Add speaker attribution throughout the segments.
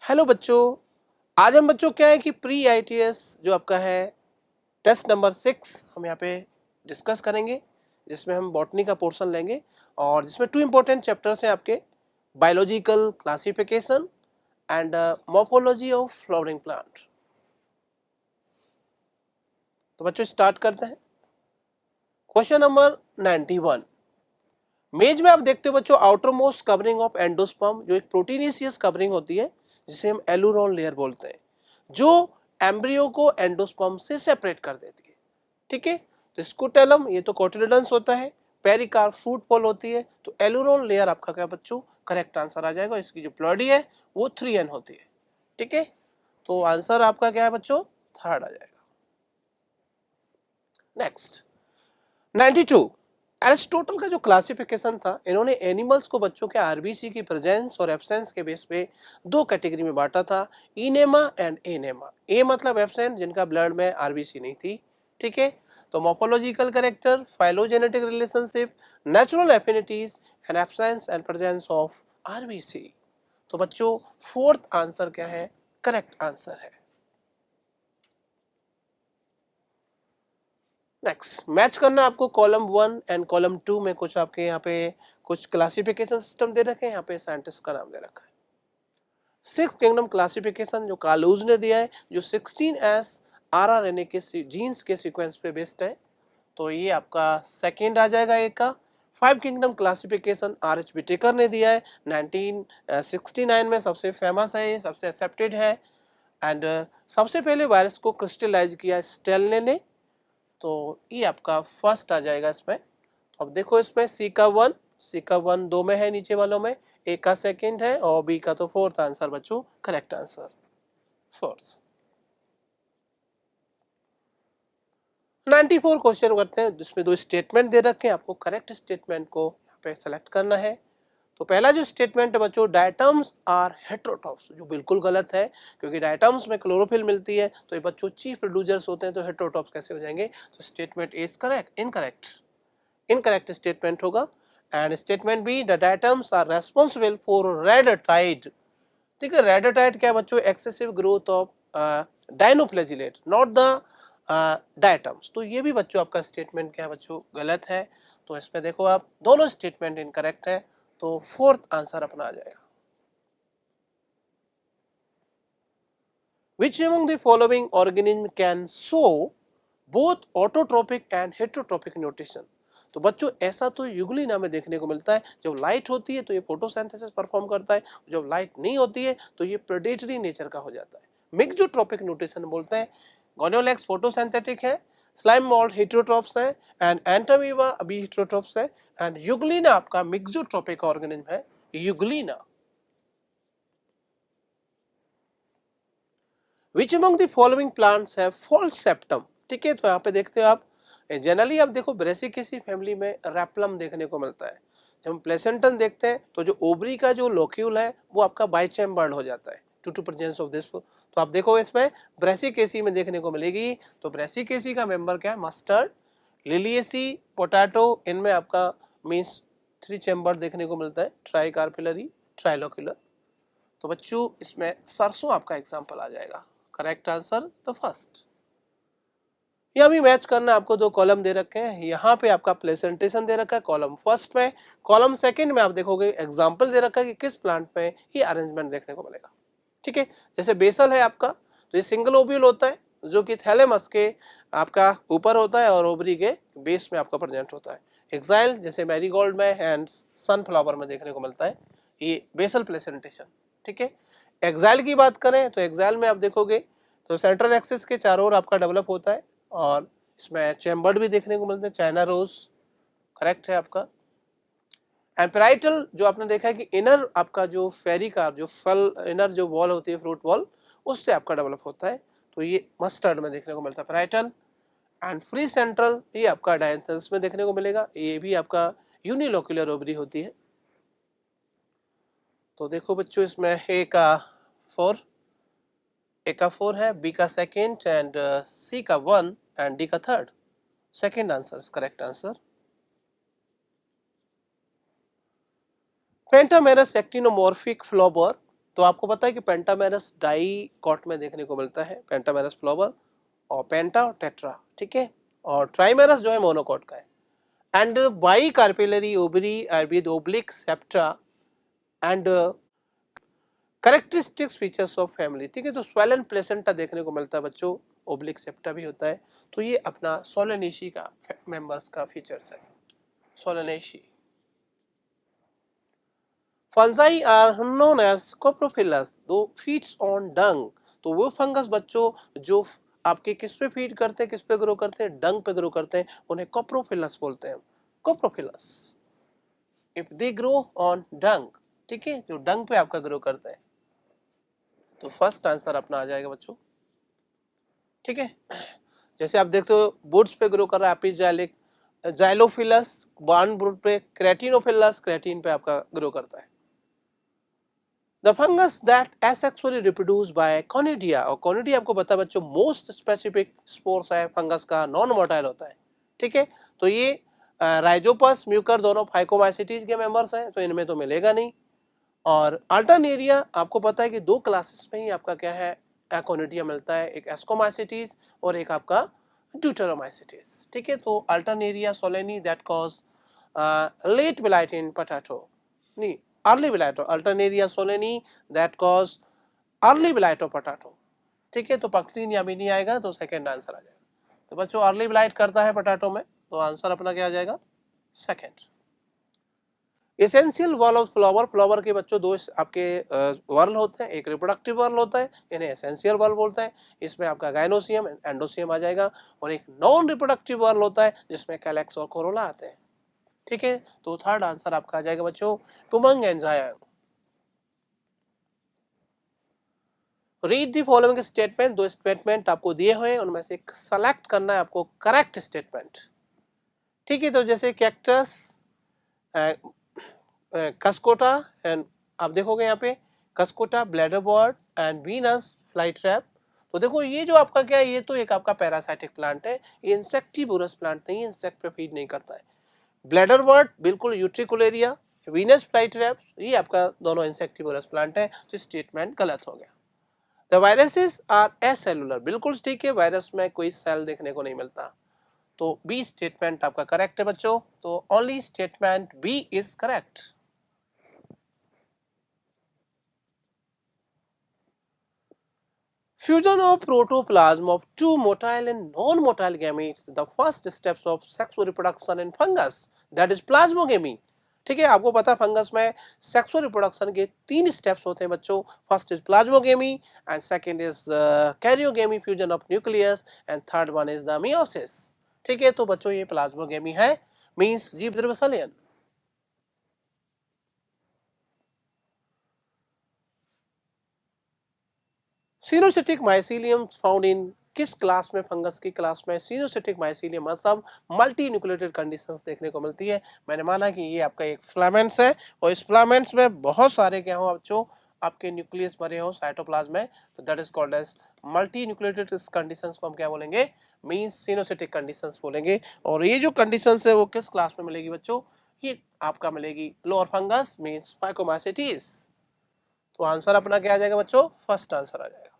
Speaker 1: Hello बच्चों, आज हम बच्चों क्या है कि प्री आईटीएस जो आपका है टेस्ट नंबर 6 हम यहाँ पे डिस्कस करेंगे, जिसमें हम बॉटनी का पोर्शन लेंगे और जिसमें 2 इम्पोर्टेंट चैप्टर्स हैं आपके, biological classification and morphology of flowering plant. तो बच्चों स्टार्ट करते हैं। क्वेश्चन नंबर 91 मेज में आप देखते हो बच्चों, outer most covering of endosperm जो एक प्रोटीनेशियस कवरिंग होती है जिसे हम एलुरोन लेयर बोलते हैं, जो एम्ब्रियो को एंडोस्पर्म से सेपरेट कर देती है। ठीक है, तो स्कूटेलम ये तो कोटिलेडन्स होता है, पेरिकार्प फ्रूट पोल होती है, तो एलुरोन लेयर आपका क्या बच्चों करेक्ट आंसर आ जाएगा। इसकी जो प्लॉडी है वो 3N होती है। ठीक है, तो आंसर आपका क्या है बच्चों, थर्ड आ जाएगा। नेक्स्ट 92 एरिस्टोटल का जो क्लासिफिकेशन था, इन्होंने एनिमल्स को बच्चों के आरबीसी की प्रेजेंस और एब्सेंस के बेस पे 2 कैटेगरी में बांटा था, इनेमा एंड एनेमा। ए मतलब एब्सेंट, जिनका ब्लड में आरबीसी नहीं थी। ठीक है, तो morphological character, phylogenetic relationship, natural affinities and absence and presence of RBC. तो बच्चों फोर्थ आंसर क्या है, करेक्ट आंसर है। नेक्स्ट मैच करना है आपको कॉलम 1 एंड कॉलम 2 में कुछ आपके यहाँ पे कुछ क्लासिफिकेशन सिस्टम दे रखे हैं, यहाँ पे साइंटिस्ट का नाम दे रखा है। 6 किंगडम क्लासिफिकेशन जो कालूज ने दिया है, जो 16S RRNA के जीन्स के सीक्वेंस पे बेस्ड है, तो ये आपका सेकेंड आ जाएगा एक का। 5 किंगडम क्लासिफिकेशन RH विटेकर ने दिया है, 1969 में सबसे फेमस है, सबसे एक्सेप्टेड है एंड सबसे पहले वायरस को क्रिस्टलाइज किया स्टेलने ने, तो ये आपका फर्स्ट आ जाएगा इसमें। अब देखो इसमें सी का 1 दो में है, नीचे वालों में ए का सेकंड है और बी का तो फोर्थ आंसर बच्चों, करेक्ट आंसर फोर्थ। 94 क्वेश्चन करते हैं, जिसमें 2 स्टेटमेंट दे रखे हैं, आपको करेक्ट स्टेटमेंट को यहाँ पे सेलेक्ट करना है। तो पहला जो स्टेटमेंट है बच्चों, डायटम्स आर हेटेरोट्रॉप्स, जो बिल्कुल गलत है, क्योंकि डायटम्स में क्लोरोफिल मिलती है, तो ये बच्चों चीफ प्रोड्यूसर्स होते हैं, तो हेटेरोट्रॉप्स कैसे हो जाएंगे। तो statement is correct, incorrect statement होगा। And statement B, the diatoms are responsible for red tide. ठीक है, रेड टाइड क्या है बच्चों, excessive growth of dinoflagellate, not the diatoms. तो ये भी बच्चों आपका स्टेटमेंट क्या है बच्चों, गलत है। तो इसमें देखो आप दोनों स्टेटमेंट इनकरेक्ट है, तो फोर्थ आंसर अपना आ जाएगा। Which among the following organism can show both autotrophic and heterotrophic nutrition? तो बच्चों ऐसा तो यूग्लिना में देखने को मिलता है, जब लाइट होती है तो ये फोटोसिंथेसिस परफॉर्म करता है, जब लाइट नहीं होती है तो ये प्रेडेटरी नेचर का हो जाता है। मिक्सोट्रोपिक न्यूट्रिशन बोलते हैं। गोनियोलेक्स फोटोसिंथेटिक है, स्लाइम मोल्ड हेटेरोट्रॉप्स है एंड एंटामीबा अभी हेटेरोट्रॉप्स है एंड यूग्लिना आपका मिक्सोट्रोपिक ऑर्गेनिज्म है, Euglena. Which among the following plants have false septum? ठीक है, तो यहाँ पे देखते हो आप, जनरली आप देखो ब्रेसिकेसी फैमिली में रैप्लम देखने को मिलता है। जब हम प्लेसेंटन देखते हैं तो जो ओवरी का जो लोक्यूल है वो आपका बाइचैम्बर्ड हो जाता है टू प्रेजेंस ऑफ दिस। तो आप देखो इसमें ब्रेसिकेसी में देखने को मिलेगी, तो ब्रेसिकेसी का मेंबर क्या है, मस्टर्ड, लिलिएसी, पोटैटो, इनमें आपका मीन्स 3 चैम्बर देखने को मिलता है, ट्राई कार्पिलरी, ट्राइलोक्यूलर। तो बच्चों इसमें सरसों आपका एग्जाम्पल आ जाएगा, करेक्ट आंसर द फर्स्ट। यहाँ भी मैच करना, आपको 2 कॉलम दे रखे हैं, यहाँ पे आपका प्रेजेंटेशन दे रखा है कॉलम फर्स्ट में, कॉलम सेकंड में आप देखोगे एग्जाम्पल दे रखा है कि किस प्लांट में ये अरेंजमेंट देखने को मिलेगा। ठीक है, जैसे बेसल है आपका, तो ये सिंगल ओव्यूल होता है जो कि थैलेमस के आपका ऊपर होता है और ओवरी के बेस में आपका प्रेजेंट होता है। एक्साइल जैसे मैरीगोल्ड में एंड सनफ्लावर में देखने को मिलता है ये बेसल प्रेजेंटेशन। ठीक है, एक्साइल की बात करें तो एक्साइल में आप देखोगे तो सेंट्रल एक्सिस के चारों ओर आपका डेवलप होता है और इसमें चैम्बर्ड भी देखने को मिलते हैं, चाइना रोज, करेक्ट है आपका। एंड पेराइटल जो आपने देखा है कि इनर आपका जो फेरी का जो फल इनर जो वॉल होती है फ्रूट वॉल, उससे आपका डेवलप होता है, तो ये मस्टर्ड में देखने को मिलता है पेराइटल। एंड फ्री सेंट्रल ये आपका डायंथस में देखने को मिलेगा, ये भी आपका यूनिलोक्यूलर ओवरी होती है। तो देखो बच्चों इसमें ए का 4 है, बी का सेकेंड एंड सी का 1 एंड डी का third. Second answer correct answer. Pentamerous actinomorphic flower तो आपको पता है कि पेंटामेरस डाइकॉट में देखने को मिलता है, पेंटामेरस फ्लावर, और पेंटा और टेट्रा, ठीक है, और ट्राइमेरस जो है मोनोकॉट का है। And bicarpellary ovary with oblique septa and characteristics features of family, ठीक है। तो स्वेलन प्लेसेंटा देखने को मिलता है बच्चों, ओब्लिक सेप्टा भी होता है। तो ये अपना सोलेनेशी का मेंबर्स का फीचर्स है, सोलेनेशी। फंजाई आर नोन एज कोप्रोफिलस, दो फीड्स ऑन डंग। तो वो फंगस बच्चों जो आपके किस पे फीड करते हैं, किस पे ग्रो करते हैं, डंग पे ग्रो करते हैं, उन्हें कोप्रोफिलस बोलते हैं, कोप्रोफिलस। इफ दे ग्रो ऑन डंग, ठीक है, जो डंग पे आपका ग्रो करते हैं। तो फर्स्ट आंसर अपना आ जाएगा बच्चों, ठीक है। जैसे आप देखते हो वुड्स पे ग्रो कर रहा है एपिजाइलिक, जाइलोफिलस बार्नवुड पे, क्रेटिनोफिलस क्रेटिन पे आपका ग्रो करता है। The fungus that asexually reproduce by conidia, और conidia आपको पता है बच्चों मोस्ट स्पेसिफिक स्पोर्स है फंगस का, नॉन मोटाइल होता है, ठीक है। तो ये राइजोपस म्यूकर दोनों फाइकोमाइसिटीज के मेंबर्स हैं, तो इनमें तो मिलेगा नहीं। और अल्टरनेरिया आपको पता है कि दो क्लासेस में ही आपका क्या है एकोनिडिया मिलता है, एक एस्कोमाइसिटीज और एक आपका ड्यूटेरोमाइसिटीज, ठीक है। तो Alternaria solani that cause late blight in potato, नहीं early blight, Alternaria solani that cause early blight of potato, ठीक है। तो पक्सीन या भी नहीं आएगा, तो सेकंड आंसर आ जाएगा। तो बच्चों अर्ली ब्लाइट करता है पोटैटो में, तो आंसर अपना क्या आ जाएगा, second. Essential whorl of flower, flower के बच्चों दो आपके वर्ल होते हैं, एक रिप्रोडक्टिव वर्ल होता है, इन्हें एसेंशियल वर्ल बोलते हैं, इसमें आपका गाइनोसियम एंडोसियम आ जाएगा। और एक नॉन रिप्रोडक्टिव वर्ल होता है जिसमें कैलेक्स और कोरोला आते हैं, ठीक है। तो थर्ड आंसर आपका आ जाएगा बच्चों पुमंग एंड जायंग। रीड दी फॉलोइंग स्टेटमेंट, दो स्टेटमेंट आपको दिए हुए हैं, उनमें से सेलेक्ट करना है आपको करेक्ट स्टेटमेंट, ठीक है। तो जैसे कैक्टस, कस्कोटा एंड आप देखोगे यहाँ पे Cuscuta, bladderwort and Venus flytrap. तो देखो ये जो आपका क्या है, ये तो एक आपका पैरासाइटिक प्लांट है, ये इंसेक्टिवोरस प्लांट नहीं है, इंसेक्ट पे फीड नहीं करता है। ब्लैडर बर्ड बिल्कुल यूट्रिकुलेरिया, वीनस फ्लाई ट्रैप ये आपका दोनों इंसेक्टिवोरस प्लांट है, तो स्टेटमेंट गलत हो गया। द वायरसेस आर एसेलुलर, बिल्कुल ठीक है, वायरस में कोई सेल देखने को नहीं मिलता, तो बी स्टेटमेंट आपका करेक्ट है बच्चों। तो only statement B is correct. Fusion of protoplasm of two motile and non-motile gametes, the first steps of sexual reproduction in fungus, that is plasmogamy, ठीक है। आपको पता है फंगस में सेक्सुअल रिप्रोडक्शन के तीन स्टेप्स होते हैं बच्चों, first is plasmogamy and second is karyogamy, fusion of nucleus, and third one is the meiosis, ठीक है। तो बच्चों ये प्लाज्मोगेमी है, मींस जीव द्रव्य संलयन। सिनोसिटिक माइसीलियम फाउंड इन किस क्लास में, फंगस की क्लास में सिनोसिटिक माइसीलियम मतलब मल्टी न्यूक्लिएटेड कंडीशंस देखने को मिलती है। मैंने माना कि ये आपका एक फिलामेंट्स है, और इस फिलामेंट्स में बहुत सारे क्या हो बच्चों आपके न्यूक्लियस भरे हो साइटोप्लाज्म में, तो that is called as multinucleated conditions को हम क्या बोलेंगे, मींस सिनोसिटिक कंडीशंस बोलेंगे। और ये जो कंडीशंस है वो किस क्लास में मिलेगी बच्चों, ये आपका मिलेगी लोअर फंगस मींस फाइकोमाइसिटीज। तो आंसर अपना क्या आ जाएगा बच्चों, फर्स्ट आंसर आ जाएगा।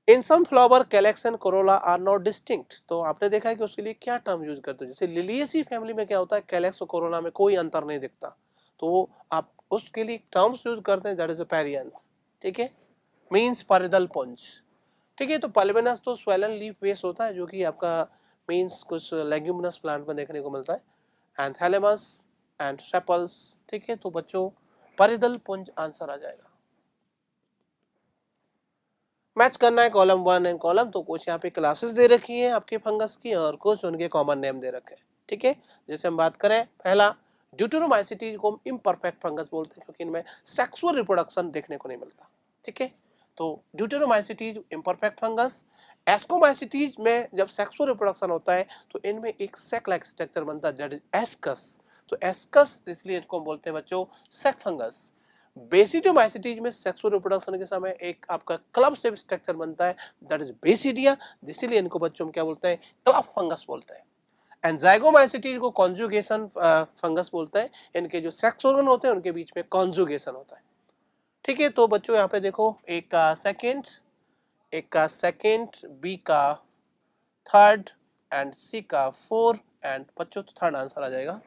Speaker 1: In some flower calyx and corolla are not distinct, तो आपने देखा है कि उसके लिए क्या टर्म यूज करते हैं, जैसे लिलिएसी फैमिली में क्या होता है कैलेक्स और कोरोला में कोई अंतर नहीं दिखता, तो आप उसके लिए टर्म्स यूज करते हैं, दैट इज अ पेरियंस, ठीक है, मींस परिदल पुंज, ठीक है। तो पल्बिनस तो स्वेलन लीफ बेस होता है जो कि आपका मींस कुछ लेग्यूमिनस प्लांट में देखने को मिलता है, एंड थैलेमस एंड सेपल्स, ठीक है। तो बच्चों परिदल पुंज आंसर आ जाएगा। मैच करना है कॉलम 1 एंड कॉलम, तो कुछ यहाँ पे क्लासेस दे रखी हैं आपके फंगस की और कुछ उनके कॉमन नेम दे रखे हैं, ठीक है। जैसे हम बात करें पहला ड्यूटेरोमाइसिटीज को हम इम्परफेक्ट फंगस बोलते हैं क्योंकि इनमें सेक्सुअल रिप्रोडक्शन देखने को नहीं मिलता, ठीक है। तो ड्यूटेरोमाइसिटीज इम्परफेक्ट फंगस। एस्कोमाइसिटीज में जब सेक्सुअल रिप्रोडक्शन होता है तो इनमें एक सेक लाइक स्ट्रक्चर बनता है, दैट इज एस्कस। तो एस्कस इसलिए इनको बोलते हैं बच्चों सेक फंगस। बेसिडियोमाइसिटीज में सेक्सुअल रिप्रोडक्शन के समय एक आपका क्लब शेप स्ट्रक्चर बनता है, दैट इज बेसिडिया, इसीलिए इनको बच्चों में क्या बोलते हैं क्लब फंगस बोलते हैं। एंड जाइगोमाइसिटी को कॉन्जुगेशन फंगस बोलते हैं, इनके जो सेक्स ऑर्गन होते हैं उनके बीच में कॉन्जुगेशन होता है। ठीक है, तो बच्चों यहाँ पे देखो, ए का सेकेंड, एक का सेकेंड, बी का थर्ड एंड सी का फोर, एंड बच्चों तो थर्ड आंसर आ जाएगा।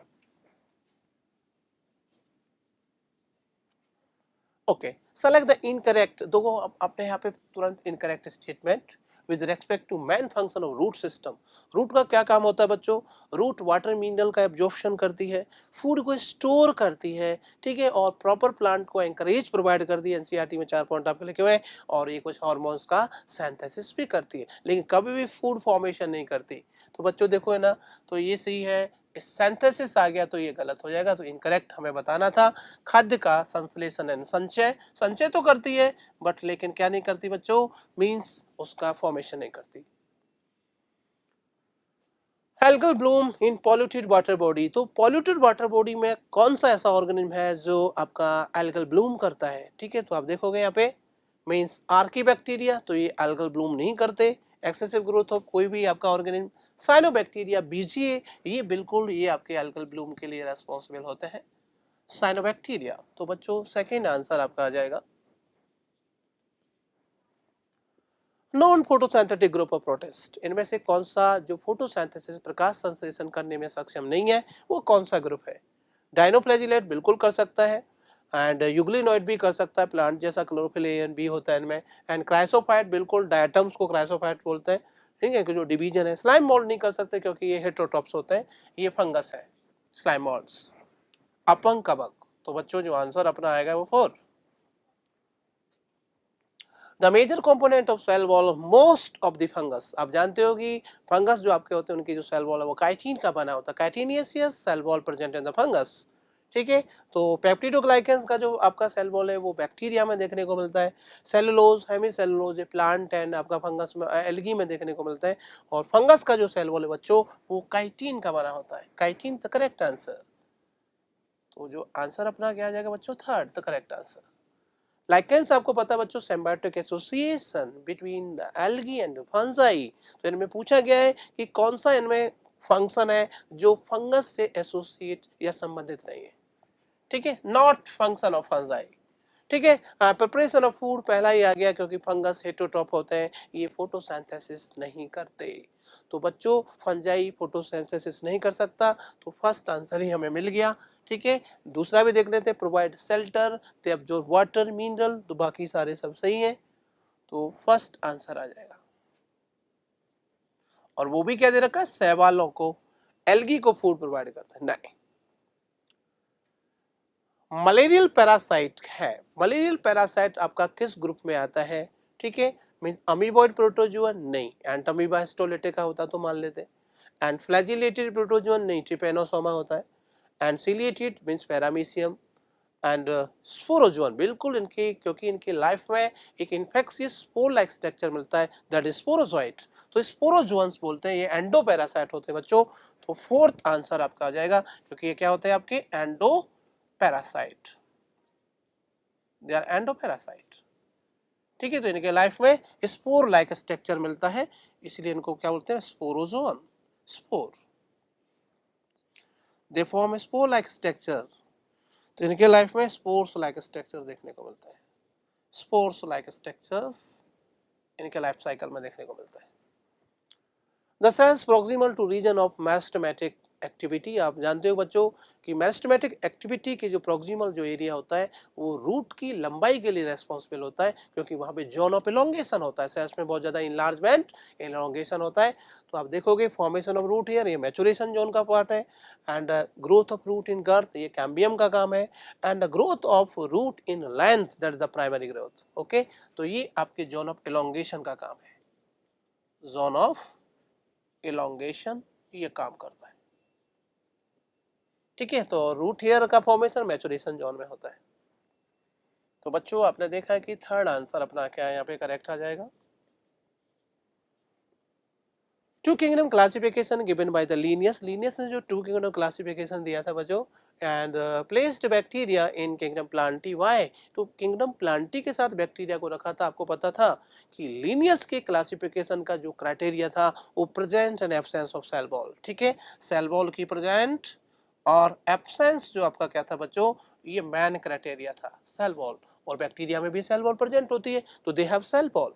Speaker 1: Okay, select the incorrect. देखो आपने यहाँ पे तुरंत incorrect statement with respect to main function of root system. Root का क्या काम होता है बच्चों? रूट वाटर मिनरल का एब्जॉर्प्शन करती है, फूड को स्टोर करती है, ठीक है, और प्रॉपर प्लांट को एंकरेज प्रोवाइड करती है। एनसीईआरटी में 4 पॉइंट आपके लिखे हुए हैं। और ये कुछ हार्मोन्स का सिंथेसिस भी करती है, लेकिन कभी भी फूड फॉर्मेशन नहीं करती। तो बच्चों देखो है ना, तो ये सही है, सिंथेसिस आ गया तो ये गलत हो जाएगा, तो इनकरेक्ट हमें बताना था। खाद्य का संश्लेषण एंड संचय, संचय तो करती है बट लेकिन क्या नहीं करती बच्चों, मींस उसका फॉर्मेशन नहीं करती। एल्गल ब्लूम इन पॉल्यूटेड वाटर बॉडी। तो पॉल्यूटेड वाटर बॉडी में कौन सा ऐसा ऑर्गेनिज्म है जो आपका एल्गल ब्लूम करता है? ठीक है, तो आप देखोगे यहाँ पे मींस आर्की बैक्टीरिया, तो ये एल्गल ब्लूम नहीं करते। एक्सेसिव ग्रोथ ऑफ कोई भी आपका ऑर्गेनिज्म, साइनोबैक्टीरिया, बीजीए, ये बिल्कुल ये आपके एल्गल ब्लूम के लिए रेस्पॉन्सिबल होते हैं, साइनोबैक्टीरिया। तो बच्चों सेकेंड आंसर आपका आ जाएगा। Non photosynthetic group of protist, इनमें से कौन सा जो फोटोसिंथेसिस प्रकाश संश्लेषण करने में सक्षम नहीं है, वो कौन सा ग्रुप है? डायनोफ्लैजिलेट बिल्कुल कर सकता है, एंड यूग्लिनोइड भी कर सकता है, प्लांट जैसा क्लोरोफिल ए एंड बी होता है इनमें, एंड क्राइसोफाइट बिल्कुल, डायटम्स को क्राइसोफाइट बोलते हैं, ठीक है, कि जो डिवीजन है। स्लाइम मोल्ड नहीं कर सकते क्योंकि ये हेटेरोट्रॉप्स होते हैं, ये फंगस है स्लाइम मोल्ड्स। अपंग कवक, तो बच्चों जो आंसर अपना आएगा वो 4। The major component of cell wall of most of the fungus, आप जानते हो कि फंगस जो आपके होते हैं उनकी जो सेल वॉल है वो काइटिन का बना होता है, chitinous cell wall present in the fungus. ठीक है, तो पेप्टिडोग्लाइकेंस का जो आपका सेल वॉल है वो बैक्टीरिया में देखने को मिलता है, सेलुलोज, हेमीसेलुलोज प्लांट एंड आपका फंगस में, एल्गी में देखने को मिलता है, और फंगस का जो सेल वॉल है बच्चों वो काइटिन का बना होता है, काइटिन द करेक्ट आंसर। तो जो आंसर अपना क्या आ जाएगा बच्चों? Third the correct answer. Lichens आपको पता है बच्चों, symbiotic association between the algae and fungi. तो इनमें पूछा गया है कि कौन सा इनमें फंक्शन है जो फंगस से एसोसिएट या संबंधित नहीं है। ठीक है, नॉट फंक्शन ऑफ फंजाई। ठीक है, प्रिपरेशन ऑफ फूड पहला ही आ गया क्योंकि फंगस हेटेरोट्रॉप होते हैं, ये फोटोसिंथेसिस नहीं करते। तो बच्चों फंजाई फोटोसिंथेसिस नहीं कर सकता, तो फर्स्ट आंसर ही हमें मिल गया। ठीक है, दूसरा भी देख लेते हैं, प्रोवाइड शेल्टर, दे अब्सॉर्ब वाटर मिनरल, तो बाकी सारे सब सही है, तो फर्स्ट आंसर आ जाएगा। और वो भी क्या दे रखा है? शैवालों को, एल्गी को फूड प्रोवाइड करता है, नहीं। मलेरियल पैरासाइट है, मलेरियल पैरासाइट आपका किस ग्रुप में आता है? ठीक है, मींस अमीबॉइड प्रोटोजुआ नहीं, एंड अमीबा हिस्टोलिटिका होता तो मान लेते, एंड फ्लैजिलेटेड प्रोटोजुआ नहीं, ट्रिपेनोसोमा होता है, and ciliated means Paramecium, and sporozoan बिल्कुल इनकी, क्योंकि इनकी लाइफ में एक इन्फेक्शियस स्पोर लाइक स्ट्रक्चर मिलता है, दैट इज स्पोरोजोइट, तो स्पोरोजुअन्स बोलते हैं, ये एंडो पैरासाइट होते हैं बच्चों। तो फोर्थ आंसर आपका आ जाएगा, क्योंकि ये क्या होते हैं आपके? Endoparasite, they are endoparasite. ठीक है, तो इनके लाइफ में स्पोर लाइक स्ट्रक्चर मिलता है, इसलिए इनको क्या बोलते हैं? Sporozoan, spore, they form spore like structure. तो इनके लाइफ में स्पोर्स लाइक स्ट्रक्चर देखने को मिलता है, स्पोर्स लाइक स्ट्रक्चर्स इनके लाइफ साइकिल में देखने को मिलता है। The cells proximal to region of meristematic activity, आप जानते हो बच्चों कि मेरिस्टेमेटिक एक्टिविटी के जो प्रोक्सिमल जो एरिया होता है वो रूट की लंबाई के लिए रेस्पॉन्सिबल होता है, क्योंकि वहां पे जोन ऑफ इलोंगेशन होता है, सेल्स में बहुत ज्यादा इनलार्जमेंट, इलोंगेशन होता है। तो आप देखोगे फॉर्मेशन ऑफ रूट हियर, ये मैचुरेशन जोन का पार्ट है, and growth of root in girth, ये कैम्बियम का काम है, and growth of root in length, that is the primary growth. Okay, तो ये आपके जोन ऑफ इलोंगेशन का काम है, जोन ऑफ इलोंगेशन ये काम करता है। ठीक है, तो रूट हेयर का फॉर्मेशन मैचुरेशन जोन में होता है। तो बच्चों आपने देखा है कि थर्ड आंसर अपना क्या यहाँ पे करेक्ट आ जाएगा। Two kingdom classification given by the Linnaeus, Linnaeus ने जो टू किंगडम क्लासिफिकेशन दिया था बच्चों, and placed bacteria in kingdom plantae. Why? तो किंगडम प्लांटी के साथ बैक्टीरिया को रखा था, आपको पता था कि लिनियस के क्लासिफिकेशन का जो क्राइटेरिया था वो present and absence of cell wall. ठीक है, सेल वॉल की प्रेजेंट और एब्सेंस जो आपका क्या था बच्चों, ये मैन क्राइटेरिया था, सेल वॉल। और बैक्टीरिया में भी सेल वॉल प्रेजेंट होती है, तो दे हैव सेल वॉल,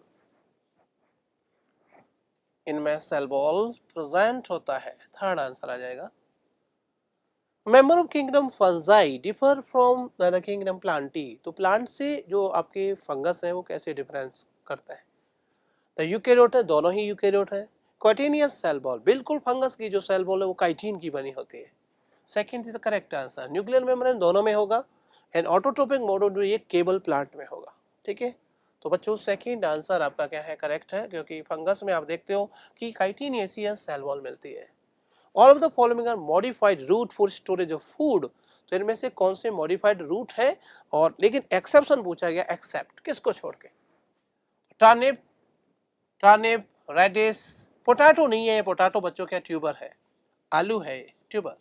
Speaker 1: इनमें सेल वॉल प्रेजेंट होता है। थर्ड आंसर आ जाएगा। Member of kingdom fungi differ from the kingdom plantae. तो प्लांट से जो आपके फंगस है वो कैसे डिफरेंस करता है? द यूकेरियोट है, दोनों ही यूकेरियोट है। क्वाटिनियस सेल वॉल, बिल्कुल फंगस की जो सेल वॉल है वो काइटिन की बनी होती है। Second is the correct answer. Nuclear membrane दोनों में होगा एंड ऑटोट्रोपिक मोड ये केबल प्लांट में होगा। ठीक है, तो बच्चों सेकंड आंसर आपका क्या है, करेक्ट है, क्योंकि फंगस में आप देखते हो कि काइटिनेसियस सेल वॉल मिलती है। All of the following are modified root for storage of food. तो इनमें से कौन से मॉडिफाइड रूट है, और लेकिन एक्सेप्शन पूछा गया, एक्सेप्ट किसको छोड़ के? टर्निप, टर्निप, रेडिश, पोटैटो नहीं है, पोटैटो बच्चों क्या ट्यूबर है, आलू है ट्यूबर।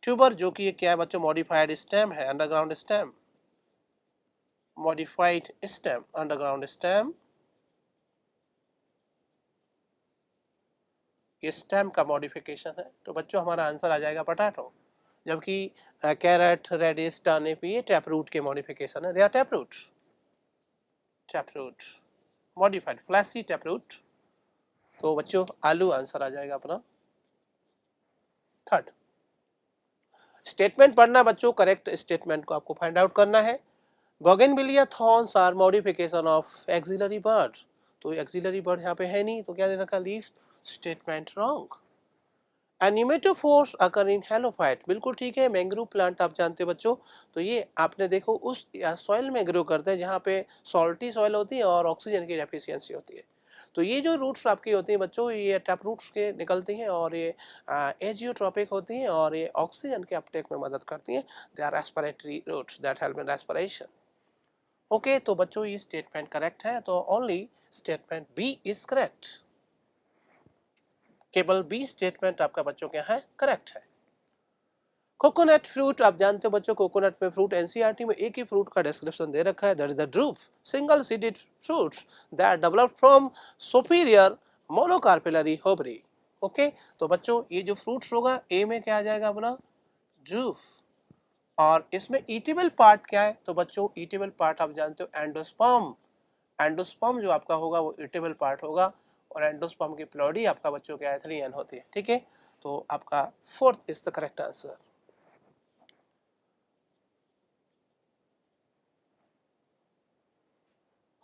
Speaker 1: ट्यूबर जो कि क्या है बच्चों, मॉडिफाइड स्टेम है, underground stem, modified stem, underground stem, ये स्टेम का मॉडिफिकेशन है। तो बच्चों हमारा आंसर आ जाएगा पोटैटो। जबकि कैरेट, रेडिश, टर्निप ये टैप रूट के मॉडिफिकेशन है, they are tap root, tap root modified fleshy tap root. तो बच्चों आलू आंसर आ जाएगा अपना। थर्ड स्टेटमेंट पढ़ना बच्चों, करेक्ट स्टेटमेंट को आपको फाइंड आउट करना है। Bougainvillea thorns are modification of axillary bud. तो एक्सिलरी बर्ड यहाँ पे है नहीं, तो क्या दे रखा, leaf. Statement wrong. Pneumatophores occur in halophyte, बिल्कुल ठीक है। मैंग्रोव प्लांट आप जानते हो बच्चों, तो ये आपने देखो उस सॉइल में ग्रो करते हैं जहाँ पे सॉल्टी सॉइल होती है और ऑक्सीजन की डेफिशिएंसी होती है। तो ये जो रूट्स आपकी होती हैं बच्चों, ये टैप रूट्स के निकलती हैं और ये एजियोट्रोपिक होती हैं और ये ऑक्सीजन के अपटेक में मदद करती हैं। They are respiratory roots that help in respiration. Okay, तो बच्चों ये स्टेटमेंट करेक्ट है, तो only statement B is correct. केवल बी स्टेटमेंट आपका बच्चों क्या है, करेक्ट है। कोकोनट फ्रूट आप जानते हो बच्चों, कोकोनट में फ्रूट एनसीईआरटी में एक ही फ्रूट का डिस्क्रिप्शन दे रखा है, that is the drupe, single seeded fruits that develop from superior monocarpellary ovary. Okay, तो बच्चों ये जो फ्रूट्स होगा ए में क्या आ जाएगा अपना, ड्रूप। और इसमें ईटेबल पार्ट क्या है, तो बच्चों ईटेबल पार्ट आप जानते हो एंडोस्पर्म। एंडोस्पर्म जो आपका होगा वो ईटेबल पार्ट होगा, और एंडोस्पर्म की प्लॉडी आपका बच्चों क्या है, 3n होती है। ठीक है, तो आपका fourth is the correct answer.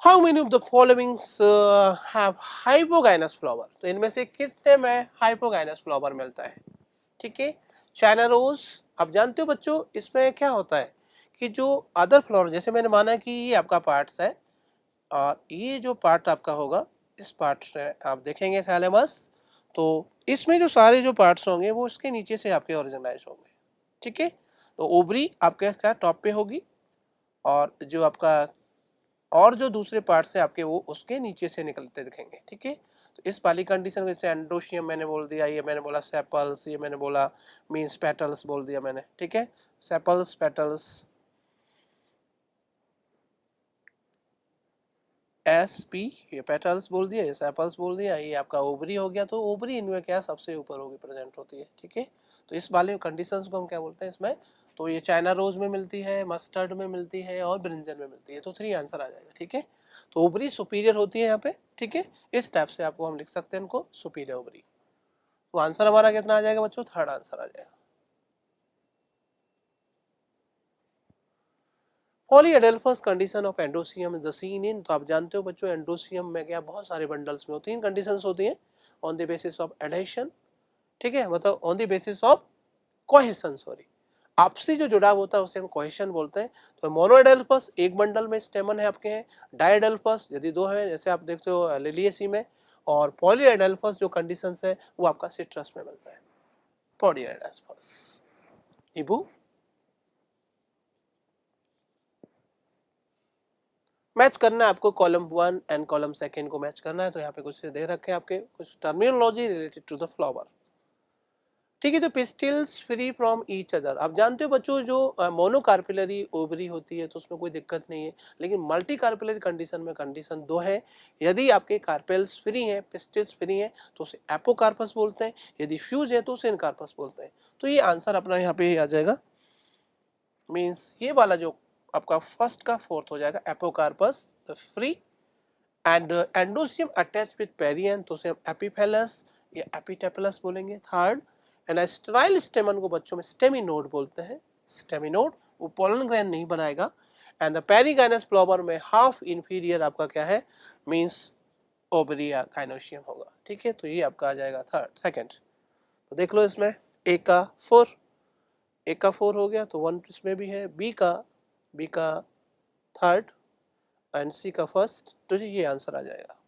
Speaker 1: How many of the following have hypogynous flower. तो इनमें से कितने में हाइपोगाइनस फ्लावर मिलता है? ठीक है, चाइना रोज आप जानते हो बच्चों, इसमें क्या होता है कि जो अदर फ्लावर, जैसे मैंने माना कि ये आपका पार्ट्स है और ये जो पार्ट आपका होगा, इस पार्ट से आप देखेंगे थैलेमस, तो इसमें जो सारे जो पार्ट्स होंगे वो इसके नीचे से आपके ओरिजिनाइज होंगे। ठीक है, तो ओवरी आपके क्या टॉप पे होगी, और जो आपका और जो दूसरे पार्ट्स है आपके वो उसके नीचे से निकलते दिखेंगे। ठीक है, तो इस वाली कंडीशन में जैसे एंडोशियम मैंने बोल दिया, ये मैंने बोला सेपल्स, ये मैंने बोला मीन्स पेटल्स बोल दिया मैंने। ठीक है, सेपल्स, पेटल्स, एस पी, ये पेटल्स बोल दिया, ये सेपल्स बोल दिया, ये आपका ओवरी हो गया। तो ओवरी इनमें क्या सबसे ऊपर होगी, प्रेजेंट होती है। ठीक है, तो इस वाले कंडीशंस को हम क्या बोलते हैं इसमें, तो ये चाइना रोज में मिलती है, मस्टर्ड में मिलती है और ब्रिंजल में मिलती है। तो 3 आंसर आ जाएगा। ठीक है, तो ओवरी सुपीरियर होती है यहाँ पे। ठीक है, इस टाइप से आपको हम लिख सकते हैं इनको, सुपीरियर ओवरी। तो आंसर हमारा कितना आ जाएगा बच्चों, थर्ड आंसर आ जाएगा। Polyadelphous condition of androecium the seen in. तो आप जानते हो बच्चों एंडोसियम में क्या बहुत सारे बंडल्स में होती हैं, कंडीशंस होती हैं on the basis of adhesion. ठीक है, मतलब on the basis of cohesion, sorry, आपसी जो जुड़ाव होता है उसे हम कोहेशन बोलते हैं। तो मोनोएडेल्फस एक बंडल में स्टेमन है आपके हैं, डाइएडेल्फस यदि दो है जैसे आप देखते हो लिलिएसी में, और पॉलीएडेल्फस जो कंडीशंस है वो आपका सिट्रस में मिलता है। पॉलीएडेल्फस इबू मैच करना है आपको, कॉलम 1 एंड कॉलम 2 को मैच करना है। तो यहाँ पे कुछ दे रखे हैं आपके कुछ terminology related to the flower. ठीक है। तो pistils free from each other, आप जानते हो बच्चों जो मोनोकार्पिलरी ओवरी होती है तो उसमें कोई दिक्कत नहीं है, लेकिन मल्टी कार्पिलरी कंडीशन में कंडीशन दो है। यदि आपके कार्पेल्स फ्री हैं, पिस्टिल्स फ्री हैं तो उसे एपोकार्पस बोलते हैं, यदि फ्यूज है तो उसे इनकार्पस बोलते हैं। तो ये आंसर अपना यहाँ पे आ जाएगा, मीन्स ये वाला जो आपका फर्स्ट का फोर्थ हो जाएगा, apocarpous free and एंडोसियम attach with पेरियन तो उसे हम एपिफेलस या एपिटेपलस बोलेंगे। थर्ड एंड स्टेराइल स्टेमन को बच्चों में स्टेमिनोड बोलते हैं, स्टेमिनोड, वो पोलन ग्रैंड नहीं बनाएगा। एंड द पेरिगाइनस फ्लावर में हाफ इंफीरियर आपका क्या है, मींस ओवरी या गाइनोशियम होगा। ठीक है, तो ये आपका आ जाएगा थर्ड सेकंड। तो देख लो इसमें ए का 4, ए का 4 हो गया तो 1 इसमें भी है, बी का थर्ड एंड सी का फर्स्ट, तो ये आंसर आ जाएगा।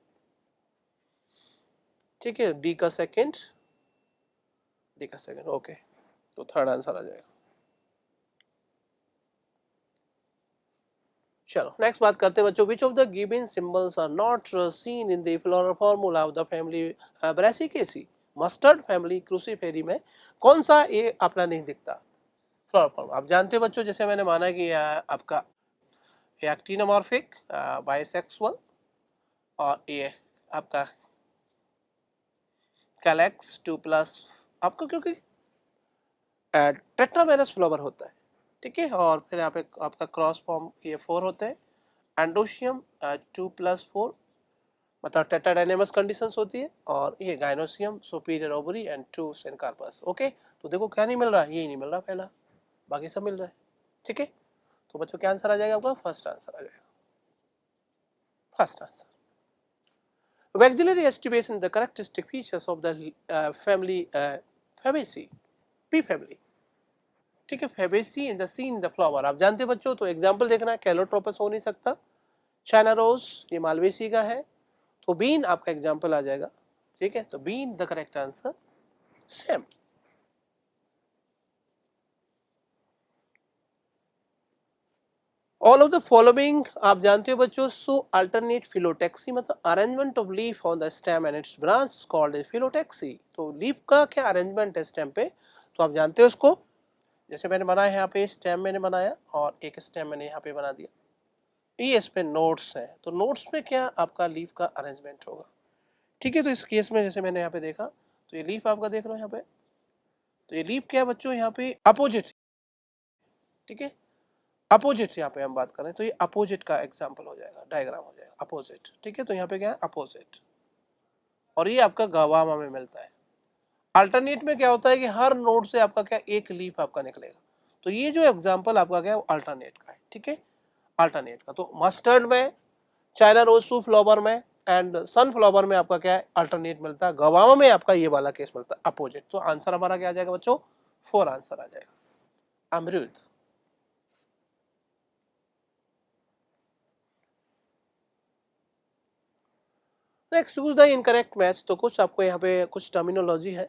Speaker 1: ठीक है, डी का सेकंड, डी का सेकंड, ओके, तो थर्ड आंसर आ जाएगा। चलो नेक्स्ट बात करते हैं बच्चों, which of the given symbols are not seen in the floral formula of the family Brassicaceae. Mustard family Cruciferae में कौन सा ये अपना नहीं दिखता फ्लोरल फार्मूला। आप जानते हो बच्चों, जैसे मैंने माना कि आपका एक्टिनोमॉर्फिक, बाइसेक्सुअल, और ये आपका कैलेक्स 2+ आपका, क्योंकि टेट्रामेरस फ्लावर होता है। ठीक है, और फिर यहाँ पे आपका क्रॉस फॉर्म ये 4 होते हैं, एंडोशियम 2+4 मतलब टेट्राडाइनेमस कंडीशंस होती है, और ये gynoecium superior ovary and 2 syncarpous. Okay, तो देखो क्या नहीं मिल रहा, ये नहीं मिल रहा पहला, बाकी सब मिल रहा है। ठीक है, तो बच्चों क्या आंसर आ जाएगा आपका, फर्स्ट आंसर आ जाएगा, first answer. Maxillary estimation the characteristic features of the family Fabaceae, P family। ठीक है, Fabaceae in the scene the flower, आप जानते हो बच्चों, तो एग्जांपल देखना है, कैलोट्रोपस हो नहीं सकता, चाइना रोज ये मालवेसी का है, तो बीन आपका एग्जांपल आ जाएगा। ठीक है, तो been the correct answer, same. All of the following आप जानते हो बच्चों, सो अल्टरनेट फिलोटेक्सी मतलब arrangement of leaf on the stem and its branch called phyllotaxy. तो लीफ का क्या अरेंजमेंट है स्टेम पे, तो आप जानते हो उसको, जैसे मैंने बनाया यहाँ पे स्टेम मैंने बनाया और एक स्टेम मैंने यहाँ पे बना दिया, ये इस पे नोट्स है, तो नोट्स में क्या आपका लीफ का अरेंजमेंट होगा। ठीक है, तो इस केस में जैसे मैंने यहाँ पे देखा, तो ये लीफ आपका देख रहे हो यहाँ पे, तो ये लीफ क्या है बच्चों, यहाँ पे अपोजिट। ठीक है, अपोजिट यहाँ पे हम बात करें तो ये अपोजिट का एग्जाम्पल हो जाएगा, डायग्राम हो जाएगा अपोजिट। ठीक है, तो यहाँ पे क्या है अपोजिट, और ये आपका गवामा में मिलता है। अल्टरनेट में क्या होता है कि हर नोड से आपका क्या एक लीफ आपका निकलेगा, तो ये जो एग्जाम्पल आपका क्या है अल्टरनेट का है। ठीक है, अल्टरनेट का, तो मस्टर्ड में, चाइना रोज फ्लावर में एंड सनफ्लावर में आपका क्या है अल्टरनेट मिलता है, गवामा में आपका ये वाला केस मिलता है अपोजिट। तो आंसर हमारा क्या आ जाएगा बच्चों, 4 आंसर आ जाएगा, अमरूद। Next choose the incorrect match, तो कुछ आपको यहाँ पे कुछ टर्मिनोलॉजी है।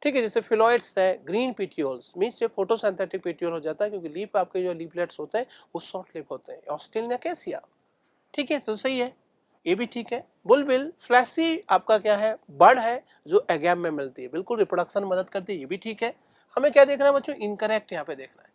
Speaker 1: ठीक है, जैसे फिलॉइड्स है, ग्रीन पेटियोल्स मींस ये फोटोसिंथेटिक पेटियोल हो जाता है, क्योंकि लीफ आपके जो लीफलेट्स होते हैं वो शॉर्ट लिप होते हैं, ऑस्टेलिनेकेसिया। ठीक है, तो सही है, ये भी ठीक है। बुलबिल फ्लैसी आपका क्या है, बर्ड है जो एगैम में मिलती है, बिल्कुल रिप्रोडक्शन में मदद करती है, ये भी ठीक है। हमें क्या देखना है बच्चों, इनकरेक्ट यहाँ पे देखना है।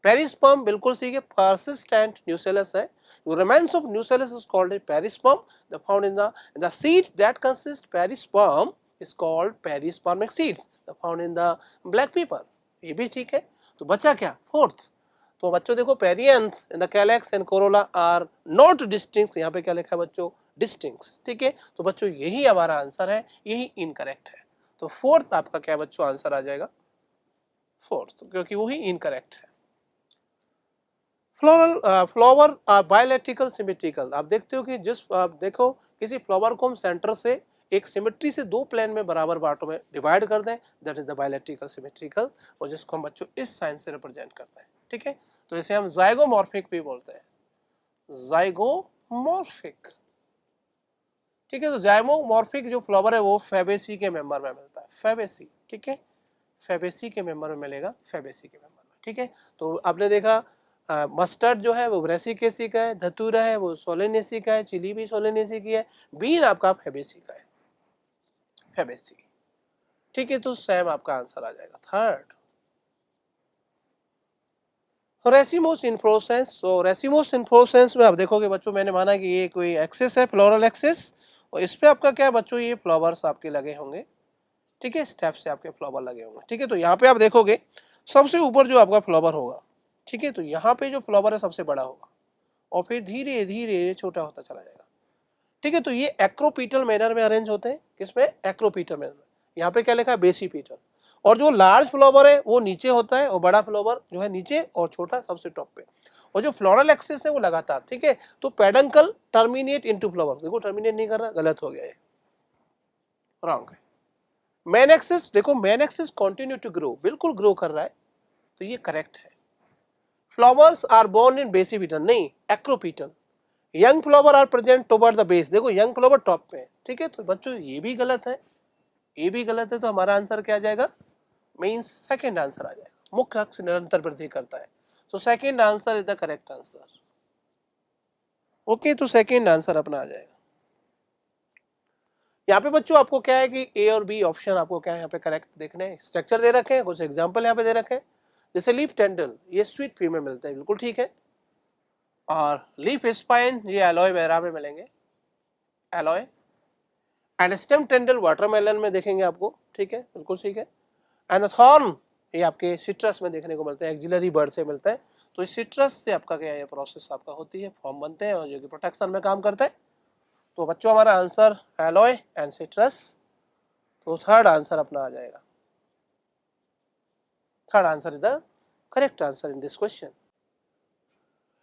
Speaker 1: पेरिस्पर्म बिल्कुल सही है, persistent nucellus है, remains of nucellus is called a perisperm, the found in the seeds that consist perisperm is called perispermic seeds, the found in the black pepper, ये भी ठीक है। तो बचा क्या, फोर्थ, तो बच्चों देखो perianth in the calyx and corolla are not distinct, यहाँ पे क्या लिखा है बच्चों, डिस्टिंक्ट। ठीक है, तो बच्चों यही हमारा आंसर है, यही इनकरेक्ट है, तो फोर्थ आपका क्या बच्चों आंसर आ जाएगा, फोर्थ, क्योंकि वही इनकरेक्ट है। फ्लावर बायोलेट्रिकल सिमेट्रिकल, आप देखते हो कि जिस आप देखो किसी फ्लावर को हम सेंटर से एक सिमेट्री से दो प्लेन में बराबर बांटों में डिवाइड कर दें, दैट इज द बायोलेट्रिकल सिमेट्रिकल, और जिसको हम बच्चों इस साइन से रिप्रेजेंट करते हैं। ठीक है, तो इसे हम जाइगोमॉर्फिक भी बोलते हैं, जाइगोमॉर्फिक। ठीक है, तो जाइगोमॉर्फिक जो फ्लावर है वो फेबेसी के मेंबर में मिलता है, फेबेसी। ठीक है, फेबेसी के मेंबर में मिलेगा, फेबेसी के मेंबर में। ठीक है, तो आपने देखा मस्टर्ड जो है वो ब्रेसिकेसी का है, धतूरा है वो सोलेनेसी का है, चिली भी सोलेनेसी की है, बीन आपका फेबेसी का है, फेबेसी। ठीक है, तो सेम आपका आंसर आ जाएगा थर्ड। रेसिमोस इन्फ्लोरेसेंस, तो रेसिमोस इन्फ्लोरेसेंस में आप देखोगे बच्चों, मैंने माना कि ये कोई एक्सिस है, फ्लोरल एक्सिस, और इस पे आपका क्या है बच्चों, ये फ्लावर्स आपके लगे होंगे। ठीक है, स्टेप से आपके फ्लावर लगे होंगे। ठीक है, तो यहाँ पे आप देखोगे सबसे ऊपर जो आपका फ्लावर होगा, ठीक है, तो यहाँ पे जो फ्लावर है सबसे बड़ा होगा और फिर धीरे धीरे ये छोटा होता चला जाएगा। ठीक है, तो ये एक्रोपीटल मैनर में अरेंज होते हैं। किसमें? एक्रोपीटल मैनर में। यहाँ पे क्या लिखा है? बेसिपीटल। और जो लार्ज फ्लावर है वो नीचे होता है और बड़ा फ्लावर जो है नीचे और छोटा सबसे टॉप पे। और जो फ्लोरल एक्सिस है वो लगातार। ठीक है, तो पेडंकल टर्मिनेट इनटू फ्लावर, देखो टर्मिनेट नहीं कर रहा, गलत हो गया ये, रॉन्ग है। मेन एक्सिस, देखो main axis continue to grow, grow ग्रो कर रहा है, तो ये करेक्ट है। Flowers are born in basipetal, नहीं acropetal. Young flower are present toward the base, देखो यंग फ्लावर टॉप पे है। ठीक है, तो बच्चों ये भी गलत है, ये भी गलत है, तो हमारा आंसर क्या आ जाएगा? मींस सेकंड आंसर आ जाएगा। मुख्य अक्ष निरंतर वृद्धि करता है, so second answer is the correct answer. Okay, तो सेकंड आंसर अपना आ जाएगा। यहाँ पे बच्चों आपको क्या है कि ए और बी ऑप्शन आपको क्या है यहाँ पे करेक्ट देखने हैं। स्ट्रक्चर दे रखे हैं, कुछ एग्जांपल यहाँ पे दे रखे हैं, जैसे लीफ टेंडल, ये स्वीट पी में मिलते हैं, बिल्कुल ठीक है। और लीफ स्पाइन ये एलोए वेरा में मिलेंगे, एलोए। एंड स्टेम टेंडल वाटरमेलन में देखेंगे आपको, ठीक है, बिल्कुल ठीक है। एंड थॉर्न ये आपके सिट्रस में देखने को मिलता है, एक्सिलरी बर्ड से मिलता है। तो इस सिट्रस से आपका क्या है प्रोसेस आपका होती है, फॉर्म बनते हैं और जो कि प्रोटेक्शन में काम करता है। तो बच्चों हमारा आंसर एलोए एंड सिट्रस, तो थर्ड आंसर अपना आ जाएगा। Third answer is the correct answer in this question.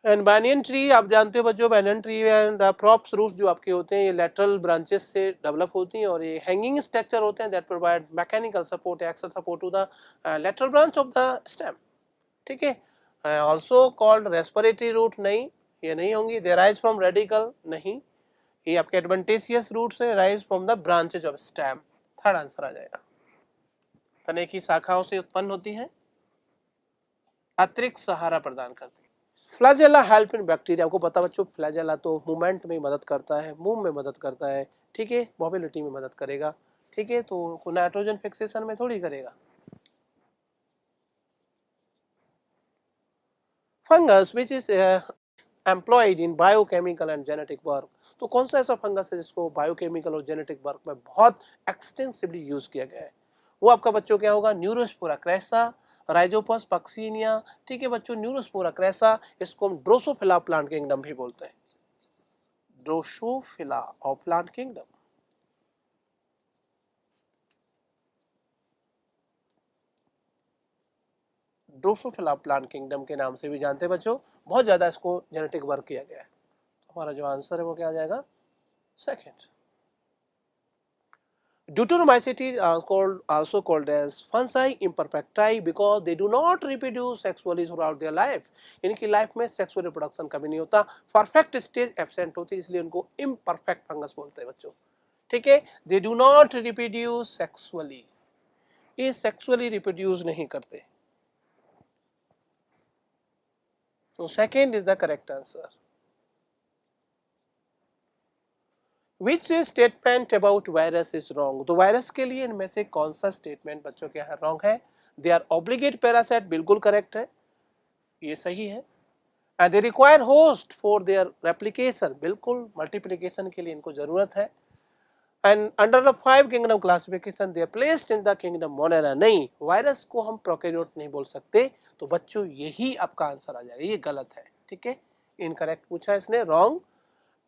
Speaker 1: And banyan tree आप जानते हो बच्चों, banyan tree and props roots जो आपके होते हैं ये लेटरल ब्रांचेस से डेवलप होती हैं और ये हैंगिंग स्ट्रक्चर होते हैं that provide mechanical support, axle support to the lateral branch of the stem. ठीक है, ऑल्सो कॉल्ड रेस्पिरेटरी रूट, नहीं ये नहीं होंगी। दे राइज फ्रॉम रेडिकल, नहीं, ये आपके एडवेंटेशियस रूट्स है, rise from the branches of stem. Third answer आ जाएगा। तने की शाखाओं से उत्पन्न होती है, अतिरिक्त सहारा प्रदान करती है। फ्लैजेला हेल्प इन बैक्टीरिया, आपको पता बच्चों फ्लैजेला तो मूवमेंट में मदद करता है, मूव में मदद करता है। ठीक है, मोबिलिटी में मदद करेगा। ठीक है, तो नाइट्रोजन फिक्सेशन में थोड़ी करेगा। Fungus which is employed in biochemical and genetic work, तो कौन सा ऐसा फंगस है जिसको बायोकेमिकल और जेनेटिक वर्क में बहुत एक्सटेंसिवली यूज किया गया है? वो आपका बच्चों क्या होगा? Neurospora crassa, Rhizopus Puccinia. ठीक है बच्चों, न्यूरोस्पोरा क्रैसा, इसको हम ड्रोसोफिला प्लांट किंगडम भी बोलते हैं, Drosophila of plant kingdom. Drosophila plant kingdom के नाम से भी जानते हैं बच्चों, बहुत ज्यादा इसको जेनेटिक वर्क किया गया है। तो हमारा जो आंसर है वो क्या आ जाएगा? Second. Deuteromycetes are also called as fungi imperfecti because they do not reproduce sexually throughout their life. इनकी लाइफ में सेक्सुअल रिप्रोडक्शन कभी नहीं होता, परफेक्ट स्टेज एब्सेंट होती है, इसलिए उनको इम्परफेक्ट फंगस बोलते हैं बच्चों। ठीक है, they do not reproduce sexually, ये सेक्सुअली रिप्रोड्यूस नहीं करते। तो second is the correct answer. Which statement about virus is wrong, तो वायरस के लिए इनमें से कौन सा स्टेटमेंट बच्चों के यहाँ रॉन्ग है? दे आर ऑब्लिगेट पैरासाइट, बिल्कुल करेक्ट है, ये सही है। And they require host for their replication, बिल्कुल मल्टीप्लिकेशन के लिए इनको जरूरत है। And under the 5 kingdom classification they are placed in the kingdom monera, नहीं वायरस को हम प्रोकैरियोट नहीं बोल सकते। तो बच्चों यही आपका आंसर आ जाएगा, ये गलत है। ठीक है, इनकरेक्ट पूछा इसने, wrong.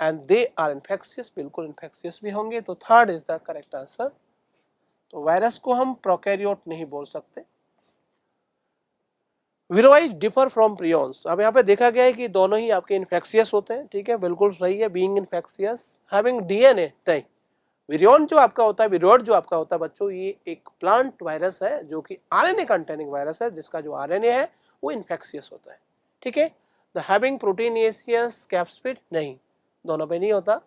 Speaker 1: And they are infectious, बिल्कुल इन्फेक्शियस भी होंगे, तो third is the correct answer. तो वायरस को हम प्रोकैरियोट नहीं बोल सकते। विरोइड डिफर फ्रॉम प्रियॉन्स, अब यहाँ पे देखा गया है कि दोनों ही आपके इन्फेक्शियस होते हैं। ठीक है, बिल्कुल सही है, बीइंग इन्फेक्शियस हैविंग डीएनए, नहीं विरियन जो आपका होता है, विरोइड जो आपका होता है बच्चों, ये एक प्लांट वायरस है जो कि आरएनए कंटेनिंग वायरस है, जिसका जो आरएनए है वो इन्फेक्शियस होता है। ठीक है, द हैविंग प्रोटीनियस कैप्सिड, नहीं दोनों पे नहीं होता।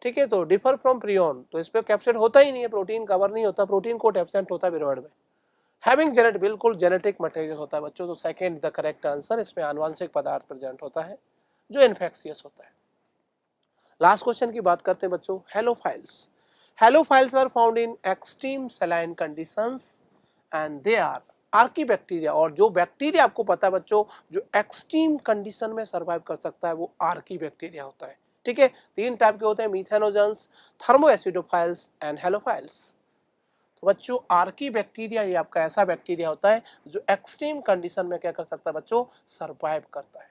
Speaker 1: ठीक है, तो डिफर फ्रॉम प्रियन, तो इस पे कैप्सिड होता ही नहीं है, प्रोटीन कवर नहीं होता, प्रोटीन कोट एब्सेंट होता है विरोइड में। हैविंग जेनेट, बिल्कुल जेनेटिक मटेरियल होता है बच्चों, तो सेकंड द करेक्ट आंसर, इसमें आनुवंशिक पदार्थ प्रेजेंट होता है जो इन्फेक्शियस होता है। लास्ट क्वेश्चन की बात करते हैं बच्चों, halophiles. Halophiles are found in extreme saline conditions and they are archaebacteria. और जो बैक्टीरिया आपको पता है बच्चों जो एक्सट्रीम कंडीशन में सर्वाइव कर सकता है वो आर्की बैक्टीरिया होता है। ठीक है, 3 टाइप के होते हैं, मीथेनोजेंस, थर्मोएसिडोफाइल्स एंड हेलोफाइल्स। तो बच्चों आर्की बैक्टीरिया ये आपका ऐसा बैक्टीरिया होता है जो एक्सट्रीम कंडीशन में क्या कर सकता है बच्चों, सर्वाइव करता है।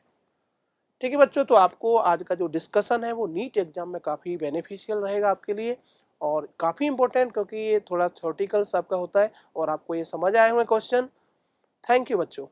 Speaker 1: ठीक है बच्चों, तो आपको आज का जो डिस्कशन है वो नीट एग्जाम में काफ़ी बेनिफिशियल रहेगा आपके लिए और काफ़ी इंपॉर्टेंट, क्योंकि ये थोड़ा थ्योरेटिकल आपका होता है और आपको ये समझ आए हुए क्वेश्चन। थैंक यू बच्चों।